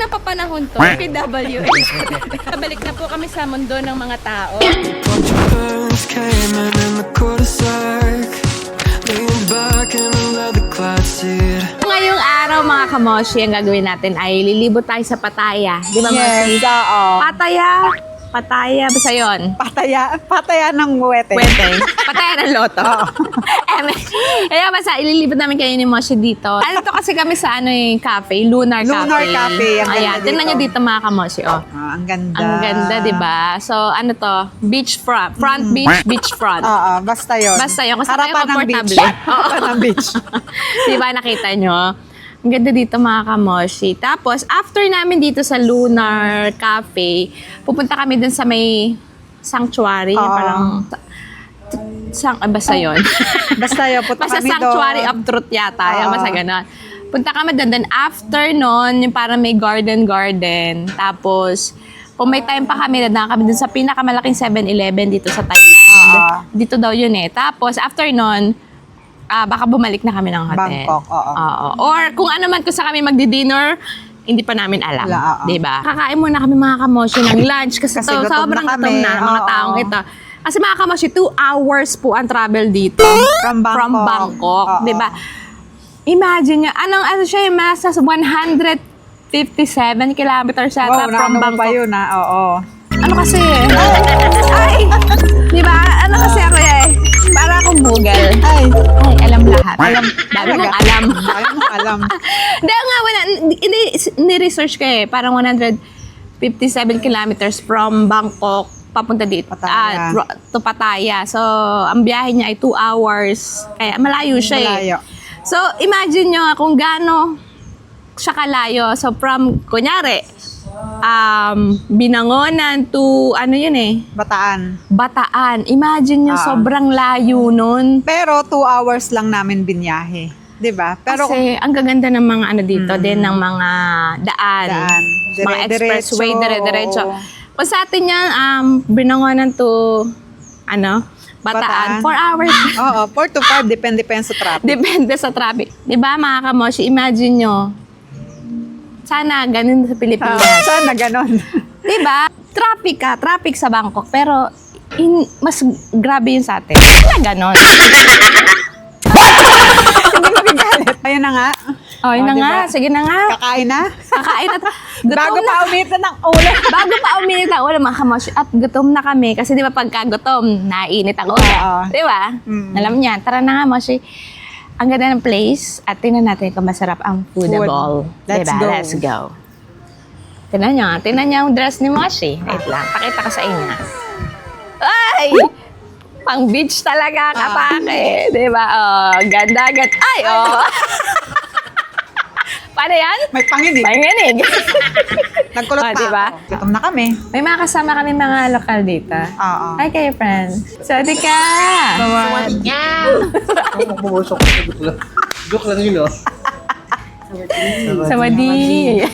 napapanahon to, PWH. Balik na po kami sa mundo ng mga tao. Ngayong araw mga kamoshi, ang gagawin natin ay lilibot tayo sa Pattaya. Di ba, Moshi? Yes, oo. Pattaya, basta yun? Pataya ng wete. Pwede. Pattaya ng loto. Kaya basta, ililibot namin kayo ni Moshi dito. Ano to kasi kami sa cafe, Lunar Cafe. Lunar Cafe, ang ganda Ayan, tingnan nyo dito mga kamoshi, oh. Ang ganda. Ang ganda, di ba? So, ano to? Beachfront. Beachfront. Oo, basta yun. Basta yun. Kasi Harapan ng beach. Harapan ng beach. Di ba, nakita nyo? Ang ganda dito mga kamoshi. Tapos, after namin dito sa Lunar Cafe, pupunta kami dun sa may sanctuary. Parang, basta yun. Basta yun, punta Basta kami Sanctuary doon. of Truth yata. Yung basta ganun. Punta kami doon. Then after nun, yung parang may garden. Tapos, kung may time pa kami, dadaan kami dun sa pinakamalaking 7-Eleven dito sa Thailand. Dito daw yun eh. Tapos, after nun, baka bumalik na kami ng hotel. Bangkok, oo. Or kung ano man kung sa kami magdi-dinner, hindi pa namin alam. Diba? Kakain muna kami mga kamoshi ng lunch kasi gutom sobrang na gutom kami. na mga taong ito. Kasi mga kamoshi, 2 hours po ang travel dito. From Bangkok. Oo. Diba? Imagine nyo, ano siya yung nasa 157 kilometers yata from Bangkok. Pa Bangkok. yun, Oo. Ano kasi ay, diba? Ano kasi ako para akong Google. Ay, alam lahat. Dami mong alam. Dami mong alam. Dahil nga, ni-research ko parang 157 kilometers from Bangkok papunta dito. Pattaya. To Pattaya. So, ang biyahe niya ay 2 hours. Kaya malayo siya Malayo. So, imagine nyo kung gaano siya kalayo. So, from, kunyari, Binangonan to, Bataan. Imagine nyo, sobrang layo nun. Pero 2 hours lang namin binyahe. Diba? Pero Kasi ang gaganda ng mga dito din ng mga daan. Mga expressway, dire-diretso. Kung sa atin yan, Binangonan to, Bataan. 4 hours. Oo, 4 to 5, depende sa traffic. Depende sa traffic. Diba mga kamoshi, imagine nyo, sana ganun sa Pilipinas. Sana ganun. Diba? Traffic sa Bangkok, pero mas grabe yun sa atin. Sana ganun. Hindi magagalit. Ayun na nga. Oh, yun na nga. Sige na nga. Kakain na. Kakain na. Bago pa umitin ng ulo. Bago pa uminit ang ulo, mga kamoshi. At gutom na kami. Kasi di ba pagka gutom, nainit ang ulo. Di ba? Alam niyan. Tara na nga, moshi. Ang ganda ng place. At tingnan natin kung masarap ang foodable. Let's diba? go. Let's go. Tingnan niyo. Tingnan niyo ang dress ni Moshi. Wait lang. Pakita ko sa inyo. Ay! Pang beach talaga kapake. Diba? Oh, ganda. Ay, oh! Paano yan? May panginig. Panginig. Nagkulot pa diba? ako. Gutom na kami. May mga kasama kami mga lokal dito. Oo. Hi kayo, friends. Sawadee ka! Pumusok ko sa lang. Joke lang yun, Sawadee!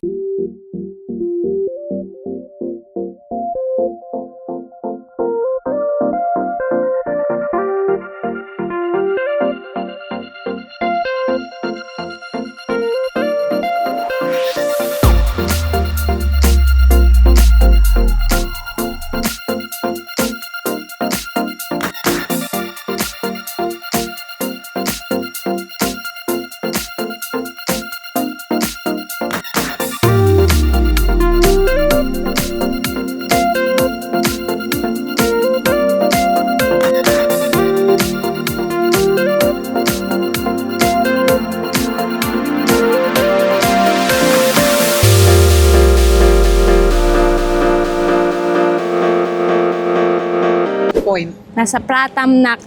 Point. Nasa Pratamnak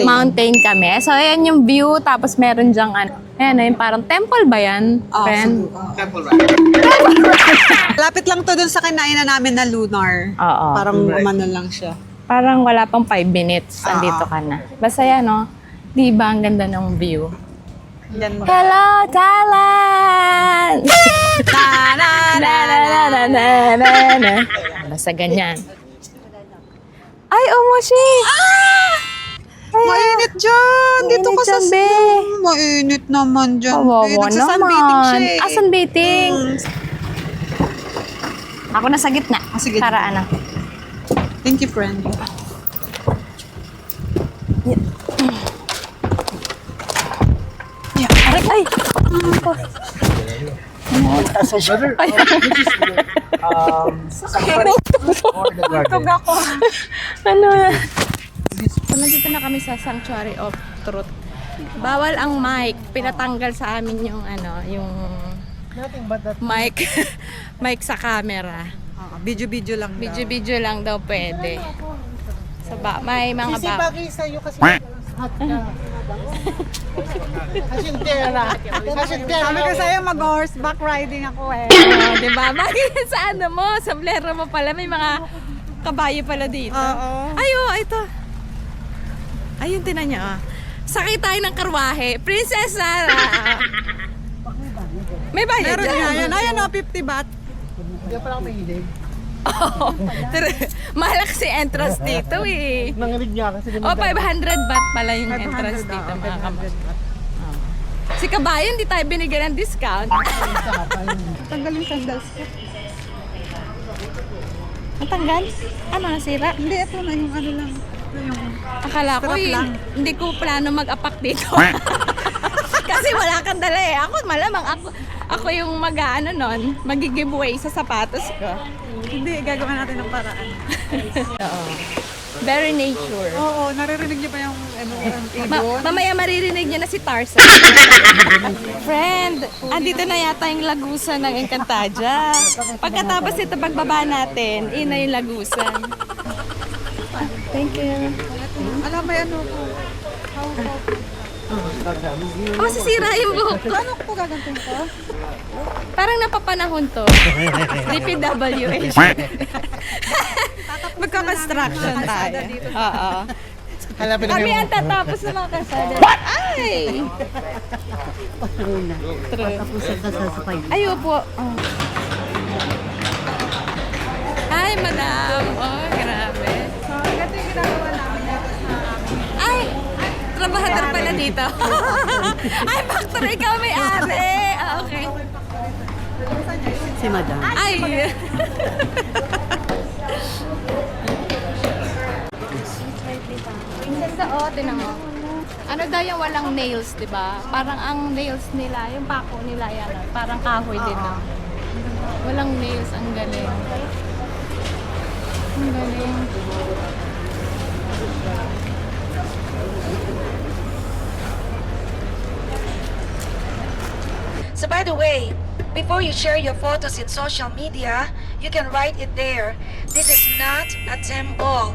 Mountain kami. So, ayan yung view. Tapos meron dyang ayan, yung parang temple ba yan? Friend? Temple ride. Lapit lang to dun sa kinainan namin na Lunar. Oo. Parang umano lang siya. Parang wala pang 5 minutes. Andito ka na. Basta yan, no? Di ba ang ganda ng view? Yan mo. Hello, Thailand! Na. Basta ganyan. Ay, Moshi! Mainit dyan! Dito ka sa Mainit dyan, be. Mainit naman dyan. Kawawa Nagsasunbathing naman. siya eh. Sunbathing. Ako na sa gitna. Sige. Para ano. Thank you, friend. Aray, ay! Brother, this is for the garden. Ano na? So, nandito na kami sa Sanctuary of Truth. Bawal ang mic. Pinatanggal sa amin yung yung Nothing but that. mic. Mic sa camera. Video-video lang daw. Video-video lang daw pwede. So, may mga Kasi ba... bagay sa'yo kasi hot ka. Hasyentera. Hasyentera. Sabi ko sa'yo, mag-horseback riding ako eh. Oh, diba? Bakit sa ano mo? Sa blero mo pala, may mga kabayo pala dito. Oo. Ay, oh, ito. Ayun, tinan niyo. Oh. Sakay tayo ng karwahe. Prinsesa! May bayad Meron nga dyan. yan. Ayan o, 50 baht. Hindi pa lang mahilig. Oo. Mahal kasi entrance dito eh. Nanginig niya kasi. Oh, 500 baht pala yung 500 entrance daw, dito, 500 mga kamas. baht. Si Kabayo, hindi tayo binigyan ng discount. Tanggal yung sandals ko. Natanggal? Ano, nasira? Hindi, ito na yung ano lang. Ito yung... Akala ko Sarap lang. hindi ko plano mag-apak dito. Kasi wala kang dala eh. Ako malamang ako yung mag-ano nun, mag-giveaway sa sapatos ko. Hindi, gagawin natin ng paraan. Oo. Very nature. Oo, naririnig niyo pa yung ibon? Mamaya maririnig niyo na si Tarzan. Friend, andito na yata yung lagusan ng Encantadia. Pagkatapos ito pagbaba natin, ina yung lagusan. Thank you. Alam mo yan, ano ko? Masisira yung buhok ko. Ano ko gagantin ko? Parang napapanahon to. DPWH. Magka-construction tayo. Oo. Halapin na Kami kayo. ang tatapos ng mga kasada. Ay! True. Ay, upo. Oh. Ay, madam. Oh, grabe. So, ganito yung ginagawa namin. Ay! Trabahador pala dito. Ay, factory ikaw may-ari. Ah, okay. Si Madam. Ay! Prinsesa, oh, tinan mo. Ano daw yung walang nails, di ba? Parang ang nails nila, yung pako nila yan, ah, parang kahoy din. No? Walang nails, ang galing. Ang galing. So by the way, before you share your photos in social media, you can write it there. This is not a temple.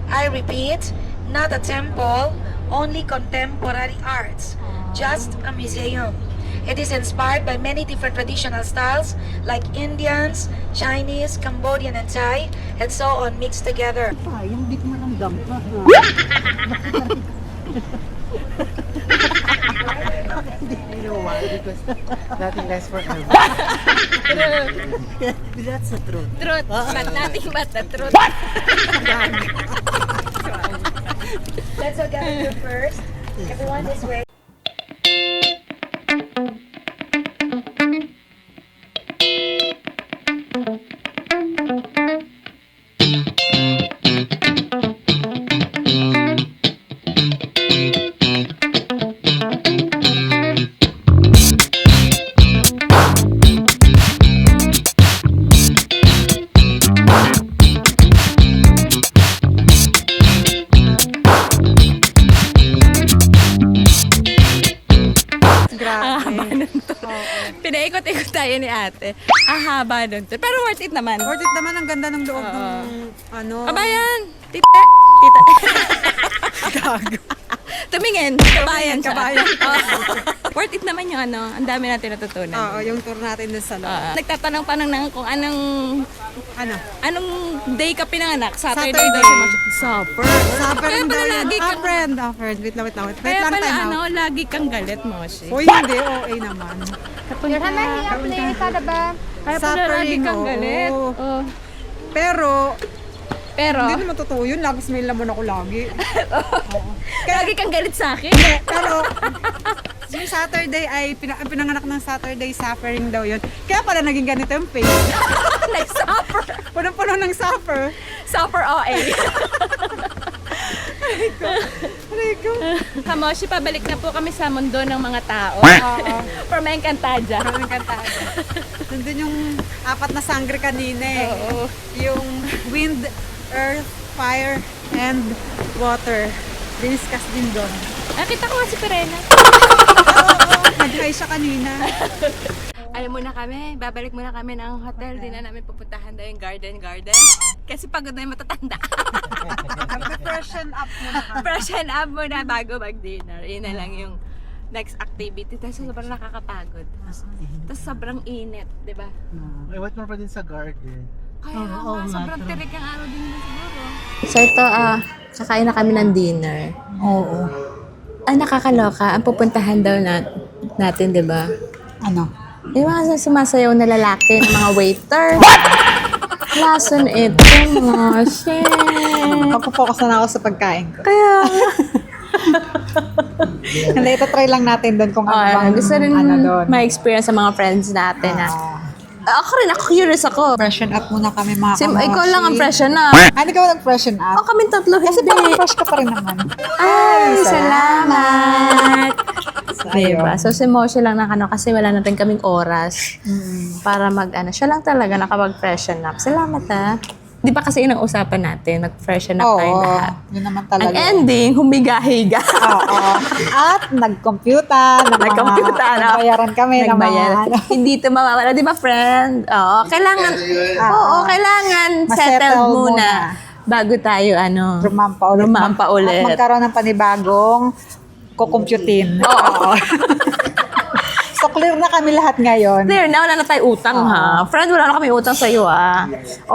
I repeat, not a temple, only contemporary arts. Just a museum. It is inspired by many different traditional styles like Indians, Chinese, Cambodian, and Thai, and so on mixed together. Yung di ko maramdam. You know why? Because nothing lasts forever. That's the truth. Truth. But nothing but the truth. Let's all gather first. Everyone this way. Ang haba nun to. Pinaikot-ikot tayo ni ate. Ang haba nun to. Pero worth it naman. Worth it naman, ang ganda ng loob ng ano. Kabayan! Tita! Tita! Gago. Tumingin! Kabayan siya. Kabayan. Oo. Worth it naman yung ano. Ang dami natin natutunan. Oo, yung tour natin dun sa loob. Nagtatanong-tanong na kung anong day ka pinanganak. Saturday Saturday. daw. Supper. Suffering Kaya pala daw yun. lagi kang- Friend. Friend. Wait lang. Wait Kaya lang, pala time out. lagi kang galit, Moshi. Uy, hindi. OA naman. Kaya pala lagi Suffering, kang oo. galit. Oh. Pero, Pero, hindi naman totoo yun. Lagos may laman ako lagi. lagi kang galit sa akin. Pero, yung Saturday ay, pinanganak ng Saturday, suffering daw yun. Kaya pala naging ganito yung face. Nag-suffer. Punong-puno ng supper. Suffer OA. Aray ko. Kamoshi, pabalik na po kami sa mundo ng mga tao. Oo. For my Encantadia. Maraming kantado. Nandun yung 4 na sangre kanina eh. Oo. Yung wind, earth, fire, and water. Diniscuss din doon. Nakita ko nga si Perena. Oo, nag-hi siya kanina. Alam mo na kami, babalik muna kami ng hotel. Di na namin pupuntahan daw yung garden. Kasi pagod na yung matatanda. Freshen up muna kami. Freshen up muna bago mag-dinner. Yun na lang yung next activity. Tapos sobrang nakakapagod. Tapos sobrang init, di ba? Ay, what more pa din sa garden? Kaya Oo, sobrang nga. tirik ang araw din mo siguro. So ito, kakain na kami ng dinner. Oo. Nakakaloka. Ang pupuntahan daw natin, di ba? Ano? Yung mga sumasayaw na lalaki, ng mga waiter. Lason ito, mga shit. Magpo-focus na ako sa pagkain ko. Kaya, Hindi, ito try lang natin doon kung ano bang gusto rin ano doon. ma-experience sa mga friends natin. Ako rin, ako curious ako. Freshen up muna kami mga Ikaw lang ang freshen na. Ano ikaw nag-freshen up? Ako kami tatlo, Kasi hindi. parang fresh ka pa rin naman. Ay, salamat. So, Diba? So, si Moshe lang kasi wala natin kaming oras para siya lang talaga nakapag-freshen up. Salamat Di ba kasi inang usapan natin, nag-freshen up tayo lahat. Yun naman Ang talaga. ending, humiga-higa. Oo. At nag-computa. Nagbayaran kami. ng mga Nagbayaran. Hindi ito mawawala. Di ba, friend? Oo, kailangan, kailangan settled muna. Bago tayo, rumampa ulit. At magkaroon ng panibagong kukumputin. Oo. So, clear na kami lahat ngayon. Clear na, wala na tayo utang, ha? Friend, wala na kami utang sa'yo, ha?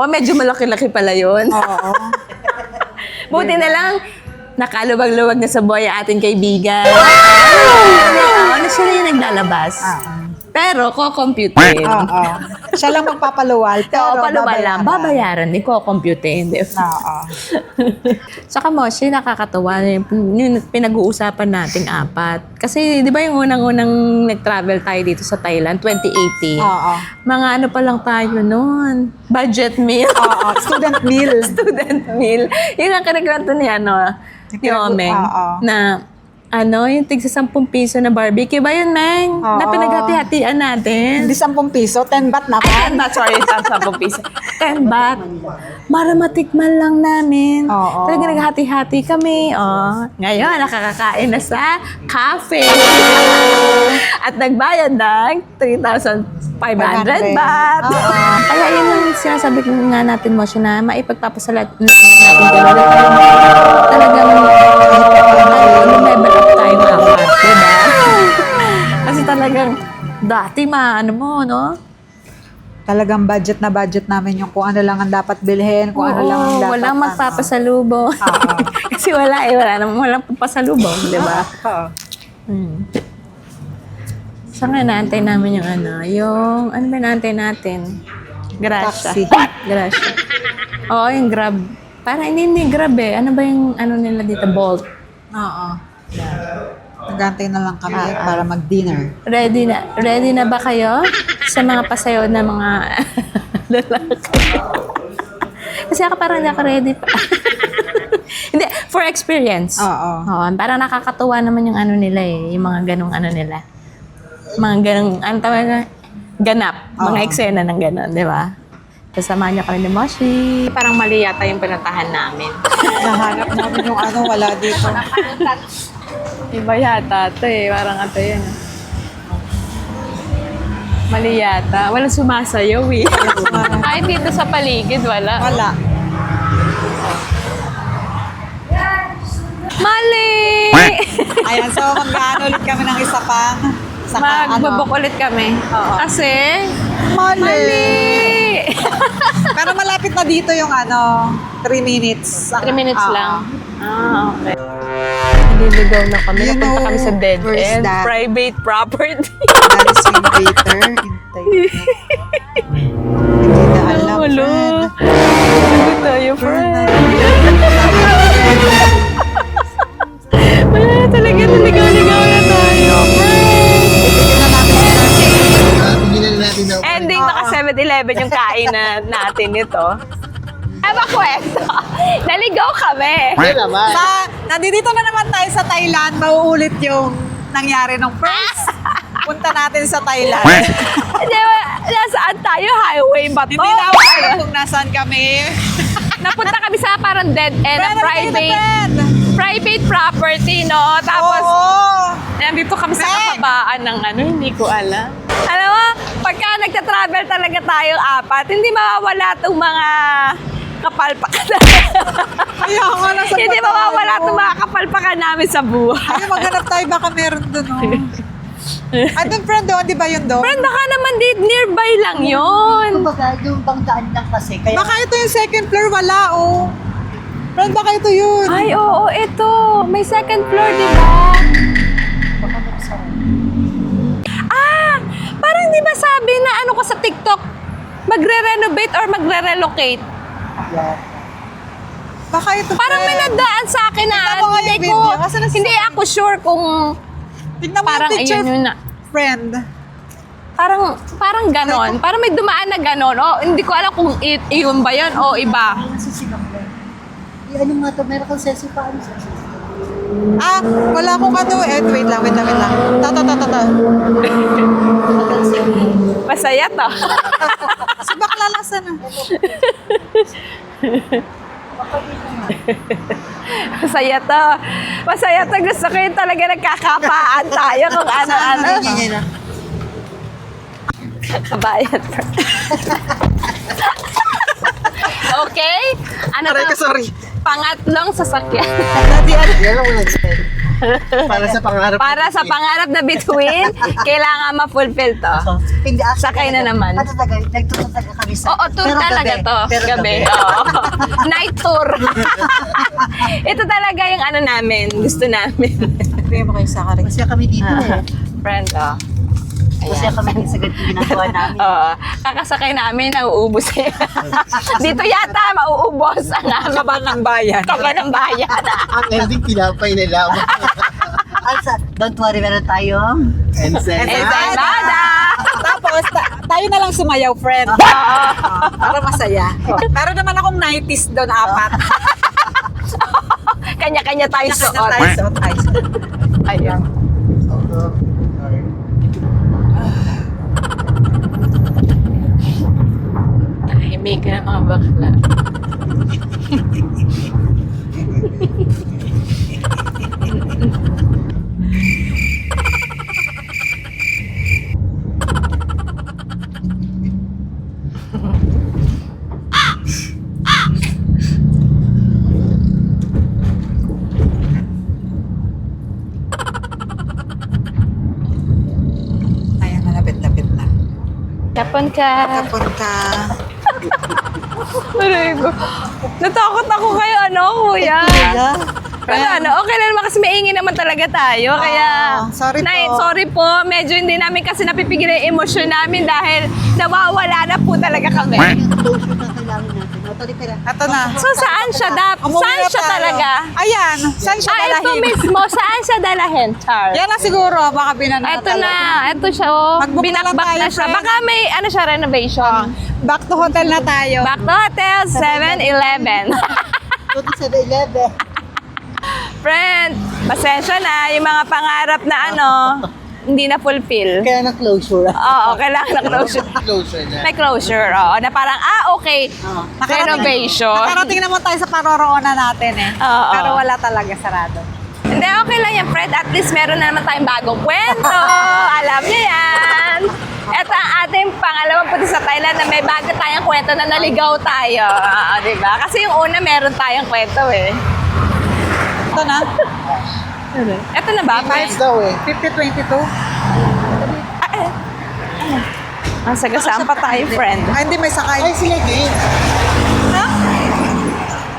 Medyo malaki-laki pala yun. Oo. Buti na lang, nakaluwag-luwag na sa buhay ang ating kaibigan. Siya na yung naglalabas. Pero, ko-computein. Oo. Siya lang magpapaluwal. Pero, paluwal lang. Babayaran din, ko-computein. Oo. Saka mo, siya nakakatawa yung pinag-uusapan nating 4. Kasi, di ba yung unang-unang nag-travel tayo dito sa Thailand, 2018? Oo. Mga pa lang tayo noon. Budget meal. Oo. Student meal. Student meal. Yun ang kinagranto ni ni Omeng. Oo. Na, yung tig sa 10 piso na barbecue ba yun, Meng? Oo. Na pinaghati-hatian natin. Hindi 10 piso, 10 baht naman. 10 baht, sorry, 10 piso. 10 baht. Para matikman lang namin. Oo. Talaga naghati-hati kami. Ngayon, nakakakain na sa cafe. At nagbayad ng 3,500 baht. Oo. Kaya yun yung sinasabi ko nga natin mo siya na maipagpapasalamat natin gano'n. Talagang level up tayo mga apat, diba? Kasi talagang dati Talagang budget na budget namin yung kung ano lang ang dapat bilhin, kung ano lang ang dapat. walang magpapasalubong. Oo. Kasi walang papasalubong, diba? Oo. So nga naantay namin yung ano ba naantay natin? Gracia. Taxi. Gracia. Oo, yung Grab. Parang hindi Grab eh. Ano ba yung nila dito? Bolt. Oo. Nagantay na lang kami para mag-dinner. Ready na ba kayo sa mga pasayaw na mga lalaki? Kasi ako parang hindi ako ready pa. Hindi, for experience. Oo. Parang nakakatuwa naman yung nila eh. Yung mga ganong nila. Mga ganong, tawag na? Ganap. Mga eksena ng ganon, di ba? Kasama niya kami ni Moshi. Parang mali yata yung pinuntahan namin. Nahanap namin yung wala dito. Iba yata ito eh. Parang yun. Mali yata. Walang sumasayaw eh. Kahit dito sa paligid, wala. Wala. Mali! Ayan, so mag-ano ulit kami ng isa pa. Magbubuk ulit kami. Oo. Kasi, Mali! Pero malapit na dito yung 3 minutes. 3 minutes Oo. lang. Okay. Naliligaw na kami. You Napunta know, kami sa dead where's end. that? Private property. That is yung waiter. Hintay. Hindi na alam. Hello. friend. Sagot tayo, friend. Wala talaga. Naligaw-ligaw na tayo, friend. Bigyan na natin sila. Tingnan natin daw. Ending naka 7-Eleven 7 yung kainan natin ito. Aba kwento, naligaw kami. Hindi naman. Nandito na naman tayo sa Thailand. Mauulit yung nangyari nung first. Punta natin sa Thailand. Hindi ba, nasaan tayo? Highway ba to? Hindi na ako alam kung nasaan kami. Napunta kami sa parang dead end, na Friend! private property, no? Tapos, Oo! nandito kami sa kababaan ng ano, hindi ko alam. Alam mo, pagka nagta-travel talaga tayong apat, hindi mawawala itong mga kapalpakan namin. Kaya nga, nasa Hindi mawawala itong mga kapalpakan namin sa buhay. Ay, maghanap tayo, baka meron doon, oh. Andun, friend, doon, di ba yun doon? Friend, baka naman nearby lang yun. Kumbaga, yung banggaan lang kasi. Kaya Baka ito yung second floor, wala, oh. Friend, baka ito yun. Ay, oo, ito. May second floor, di ba? baka nagsara. Ah! Parang di ba sabi na ano ko sa TikTok, magre-renovate or magre-relocate? Yeah. Baka ito, Parang may friend. nadaan sa akin na Tignan mo nga yung video, kasi nasa- hindi ako sure kung Tignan mo parang yung picture, ayun yun na. friend. Parang ganon. Parang may dumaan na ganon. O, hindi ko alam kung iyon ba yun o iba. Ang nasisinaklan. Ano nga to, meron kang sesi pa. Ano sesi? Ah, wala akong ano, wait lang. Ta. Masaya to. Si bakla lasa na. Masaya to. Masaya to. Gusto ko yun talaga nagkakapaan tayo kung ano-ano. Kabayan. Okay? Ano to? Sorry. Pangatlong sasakyan. Yan lang muna dyan. Para sa pangarap. Para sa pangarap na bituin, kailangan ma-fulfill to. Hindi, Sakay na naman. Nagtututaga kami sa... Oo, tour pero talaga gabi. to. Pero Gabi. Oo. Night tour. Ito talaga yung ano namin. Gusto namin. Bigyan mo kayo sa karin. Masaya kami dito eh. Friend, oh. Masaya kami din sa ganito ginagawa namin. Oo. Kakasakay namin, nauubos yan. Dito yata, mauubos ang aming Kaban ng bayan. kaba ng bayan. Ang ending, tinapay nila. Alsa, don't worry, meron tayong... Ensaymada! Tapos, tayo na lang sumayaw, friend. Para masaya. Meron naman akong 90s doon, 4. Kanya-kanya tayo suot. Suot. Ayan. Tahimik na mga bakla. Ayan, malapit-lapit na. Kapon ka. Tapon ka. Aray ko. Natakot ako kayo, ano, kuya? Pero ano, okay lang naman kasi maingin naman talaga tayo. Kaya, sorry po. Sorry po. Medyo hindi namin kasi napipigilan yung emosyon namin dahil nawawala na po talaga kami. Closure na kailangan natin. Ito, pera. Ito na. So, saan siya Umuwi Saan na siya tayo. talaga? Ayan. Saan siya Ito dalahin? mismo. Saan siya dalahin, Char? Yan na siguro. Baka binanata Ito na. Ito siya, oh. Mag-book na Binakbak tayo, na siya. friend. Baka may, ano siya, renovation. Back to hotel na tayo. Back to hotel, 7-Eleven. Ito sa 11. Friend, pasensya na. Yung mga pangarap na ano, hindi na fulfill. Kaya na closure. Oo, kailangan na closure. Closure na. May closure, oo. Na parang, okay, renovation. Nakarating naman tayo sa paroroonan natin eh. Oo. Pero wala talaga sarado. Hindi, okay lang yan, Fred. At least meron na naman tayong bagong kwento. Alam niyo yan. Ito ang ating pangalawang punta sa Thailand na may bago tayong kwento na naligaw tayo. Oo, diba? Kasi yung una meron tayong kwento eh. Ito na. Ito na ba? Nice daw eh. 50-22. Ang sagasaan pa tayo, friend. Ay, hindi may sakay. Ay, sila din. Ha?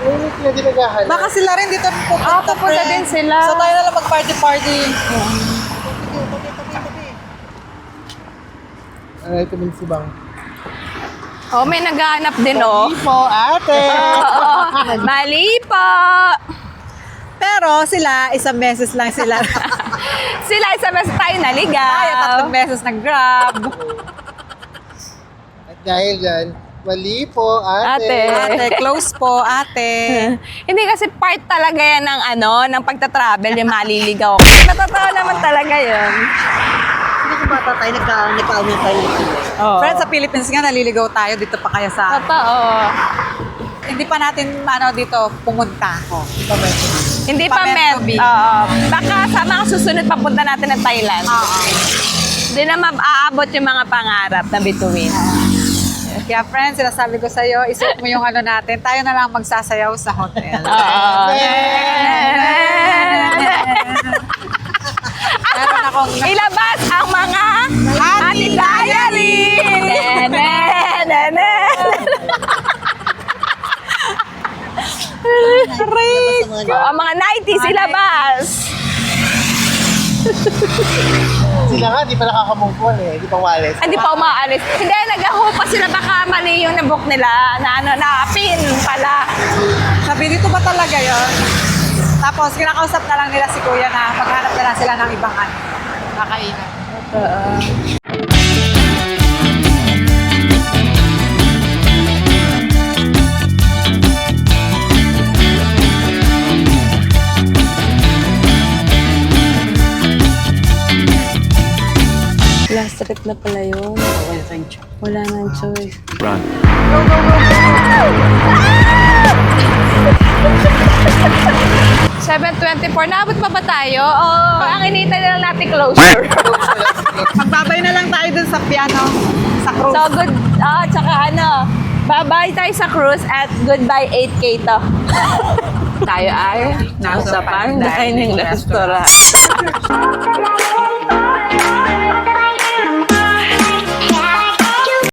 Ay, sila din naghahanap. Baka sila rin dito pupunta. Pupunta friend. din sila. So tayo na lang mag-party-party. Ay, ito din si Bang. Oh, may naghahanap din, oh. Hindi po, ate. Oo, mali po. Pero sila, isang beses lang sila. Sila isa beses tayo naligaw. Tayo, 3 beses nag-grab. Dahil dyan, mali po, ate. Ate, close po, ate. Hindi kasi part talaga yan ng ng pagta-travel, yung maliligaw ka. Natotoo naman talaga yun. Hindi ko bata tayo, nagkaamin tayo. Oh. Friends, sa Philippines nga, naliligaw tayo. Dito pa kaya sa... Totoo. Hindi pa natin, dito, pumunta. Hindi Pa pa meant to met. be. Baka sa mga susunod papunta natin ng Thailand. Hindi na maaabot yung mga pangarap na bituin. Kaya friends, sinasabi ko sa'yo, isuot mo yung natin. Tayo na lang magsasayaw sa hotel. Meron akong... Ilabas ang mga Ate Diary! Ang mga 90s ilabas! Sila nga, di pa nakakamove on eh. Di pa walis. Hindi pa umaalis. Hindi, nag-hope sila baka mali yung nabook nila na pin pala. Sabi, dito ba talaga yon? Tapos, kinakausap na lang nila si Kuya na maghanap na lang sila ng ibang kakainan. Last trip na pala yun. Wala nang choice. Run. 7:24. Naabot pa ba tayo? O ang inita na lang natin closure. Magbabay na lang tayo dun sa piano, sa cruise. So good, tsaka bye-bye tayo sa cruise at goodbye 8K to. Tayo ay nasa fine dining restaurant.